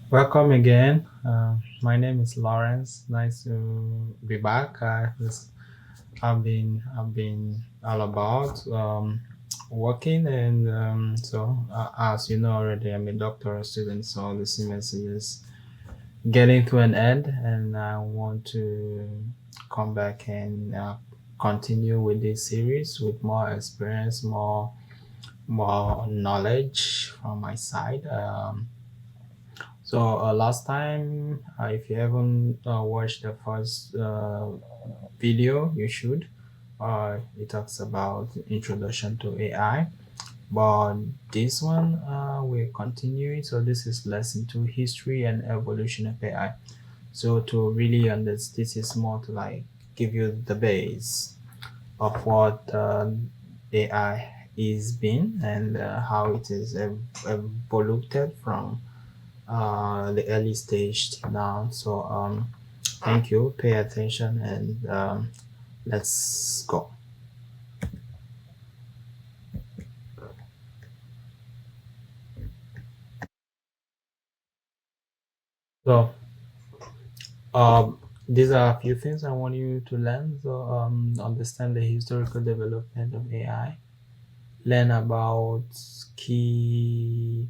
Welcome again. My name is Lawrence. Nice to be back. I've been all about working, and as you know already, I'm a doctoral student, so the semester is getting to an end, and I want to come back and continue with this series with more experience, more knowledge from my side. Last time, if you haven't watched the first video, you should. It talks about introduction to AI, but this one we're continuing. So this is lesson two, history and evolution of AI. So to really understand, this is more to like give you the base of what AI is been and how it is evolved from the early stage now. Thank you. Pay attention and let's go. So, these are a few things I want you to learn. Understand the historical development of AI, learn about key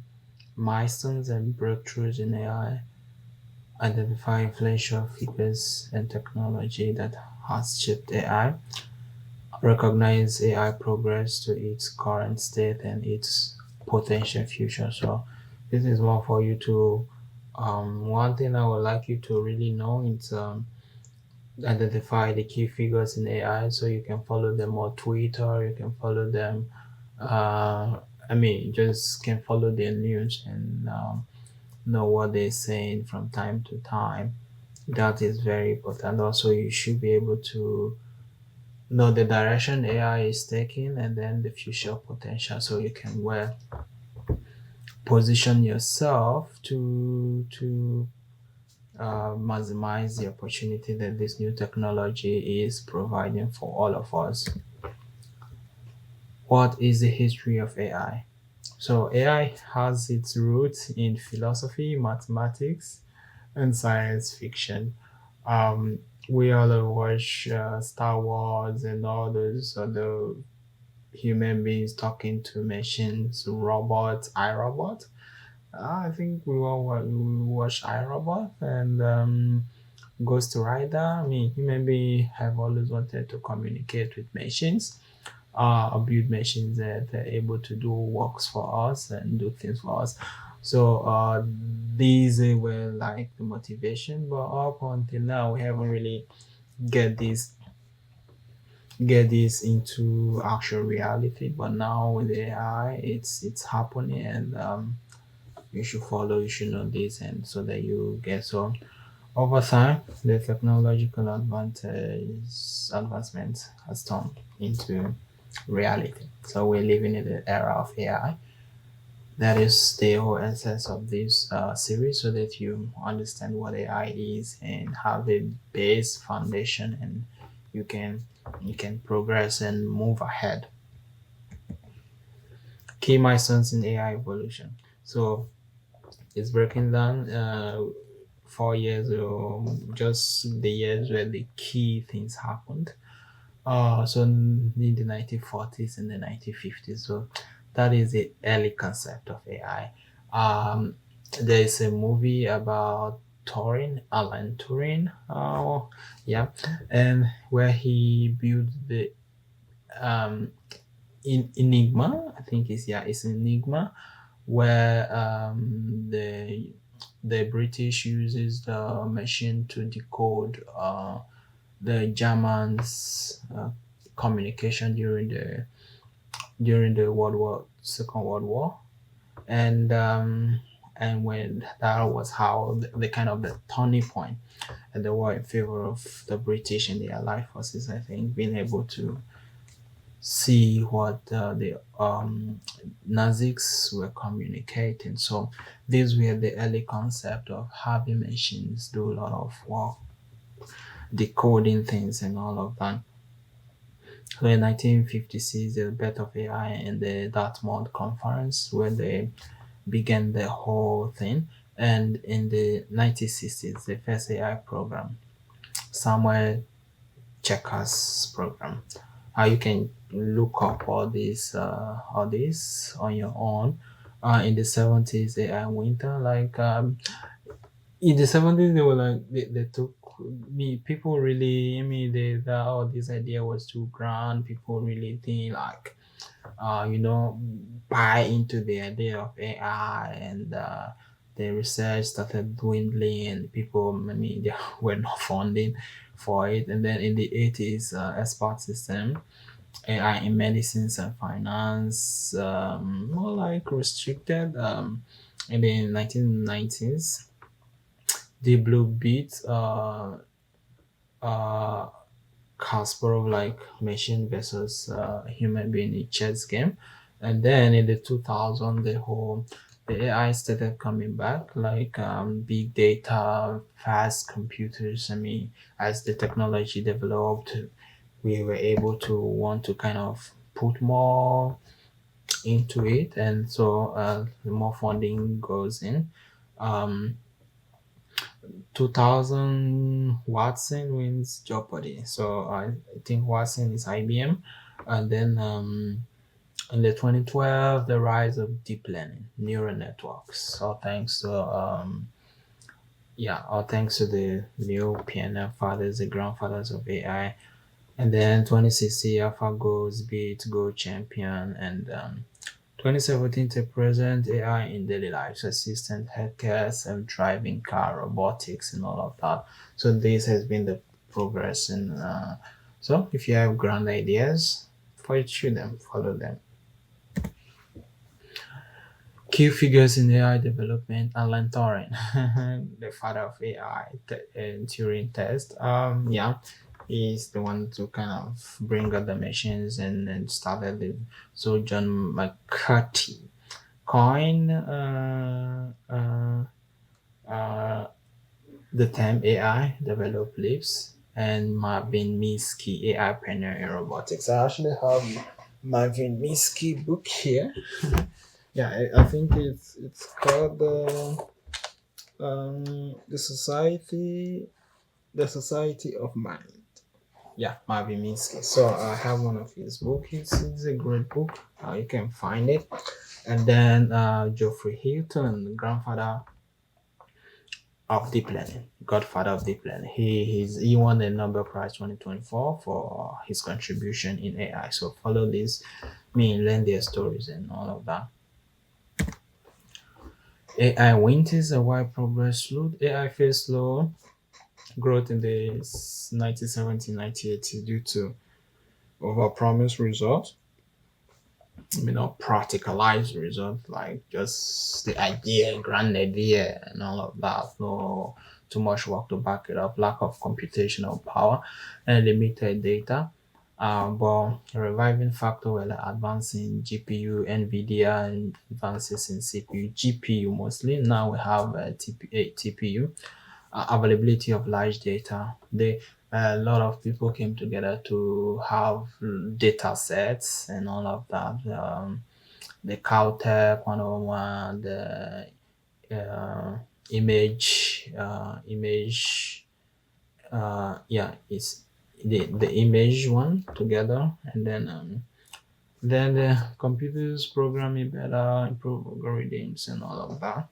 milestones and breakthroughs in AI, identify influential figures and technology that has shaped AI, recognize AI progress to its current state and its potential future. So this is more for you to one thing I would like you to really know is identify the key figures in AI so you can follow them on Twitter, you can follow them just can follow their news and know what they're saying from time to time. That is very important. Also, you should be able to know the direction AI is taking and then the future potential so you can well position yourself to maximize the opportunity that this new technology is providing for all of us. What is the history of AI? So AI has its roots in philosophy, mathematics, and science fiction. Um, we all watch Star Wars and all those other human beings talking to machines, robots, iRobot. I think we watch iRobot and Ghost Rider. I mean, human beings have always wanted to communicate with machines, build machines that are able to do works for us and do things for us. These were like the motivation, but up until now, we haven't really get this get this into actual reality. But now with AI, it's happening, and you should follow, you should know this, and so that you get so over time the technological advancement has turned into reality. So we're living in the era of AI. That is the whole essence of this series, so that you understand what AI is and have a base foundation, and you can you can progress and move ahead. Key milestones in AI evolution. So it's breaking down 4 years ago, just the years where the key things happened. So in the 1940s and the 1950s. So that is the early concept of AI. There is a movie about Turing, Alan Turing. Yeah, and where he built the um, Enigma. I think it's Enigma, where the British uses the machine to decode the Germans' communication during the Second World War, and when that was how the kind of the turning point, and they were in favor of the British and the Allied forces. I think being able to see what the Nazis were communicating. So these were the early concept of having machines do a lot of work, decoding things and all of that. So in 1956, the birth of AI in the Dartmouth conference, where they began the whole thing. And in the 1960s, the first AI program, Samuel Checkers program. You can look up all this on your own. In the 70s, AI winter, in the 70s, they were they took me, people really, I mean, they oh, this idea was too grand. People really think you know, buy into the idea of AI, and the research started dwindling, and people, I mean, there were no funding for it. And then in the 80s, expert system, AI in medicines and finance, more like restricted. In the 1990s, the blue beat, uh, Kasparov like machine versus human being in chess game. And then in the 2000, the AI started coming back, big data, fast computers. I mean, as the technology developed, we were able to want to kind of put more into it, and so the more funding goes in. Um, 2000, Watson wins Jeopardy. So I think Watson is IBM. And then in the 2012, the rise of deep learning, neural networks, all thanks to all thanks to the new PNF fathers, the grandfathers of AI. And then 2016, AlphaGo's beat Go Champion, and 2017 to present, AI in daily life, assistant, healthcare, self-driving car, robotics, and all of that. So this has been the progress, and so if you have grand ideas, pursue them, follow them. Key figures in AI development: Alan Turing, the father of AI, and Turing test. He's the one to kind of bring up the machines, and started it. So John McCarthy coin the term AI develop lips, and Marvin Minsky AI pioneer in robotics. I actually have Marvin Minsky book here. Yeah, I think it's called the Society of Mind. Yeah, Marvin Minsky. So I have one of his books. It's a great book. You can find it. And then Geoffrey Hilton, grandfather of deep learning, godfather of deep learning. He won the Nobel Prize 2024 for his contribution in AI. So follow this, me learn their stories and all of that. AI winters a wide progress slowed. AI faced slow growth in the 1970s, 1980s due to overpromised results. Practicalized results, like just the idea, grand idea, and all of that. No too much work to back it up, lack of computational power, and limited data. But a reviving factor were like advancing GPU, NVIDIA, and advances in CPU, GPU mostly. Now we have TPU, availability of large data. A lot of people came together to have data sets and all of that. The Caltech 101, the uh, image, it's the image one together, and then the computers programming better, improve algorithms, and all of that.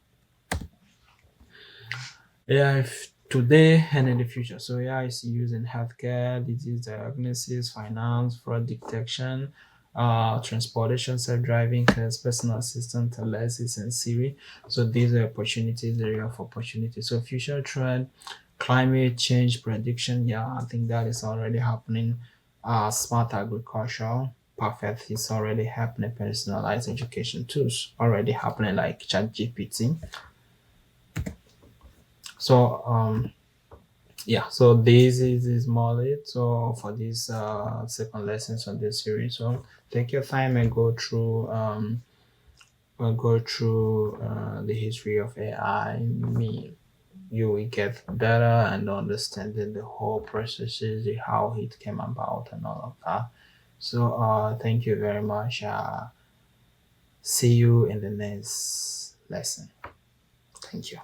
AI today and in the future. So AI is used in healthcare, disease diagnosis, finance, fraud detection, transportation, self-driving cars, personal assistant, Alexis, and Siri. So these are opportunities, area of opportunity. So future trend, climate change prediction. Yeah, I think that is already happening. Smart agriculture. Perfect is already happening. Personalized education tools already happening, like ChatGPT. So so this is more it. So for this second lessons on this series, so take your time and go through the history of AI. Me, you will get better and understanding the whole processes, how it came about, and all of that. So thank you very much. See you in the next lesson. Thank you.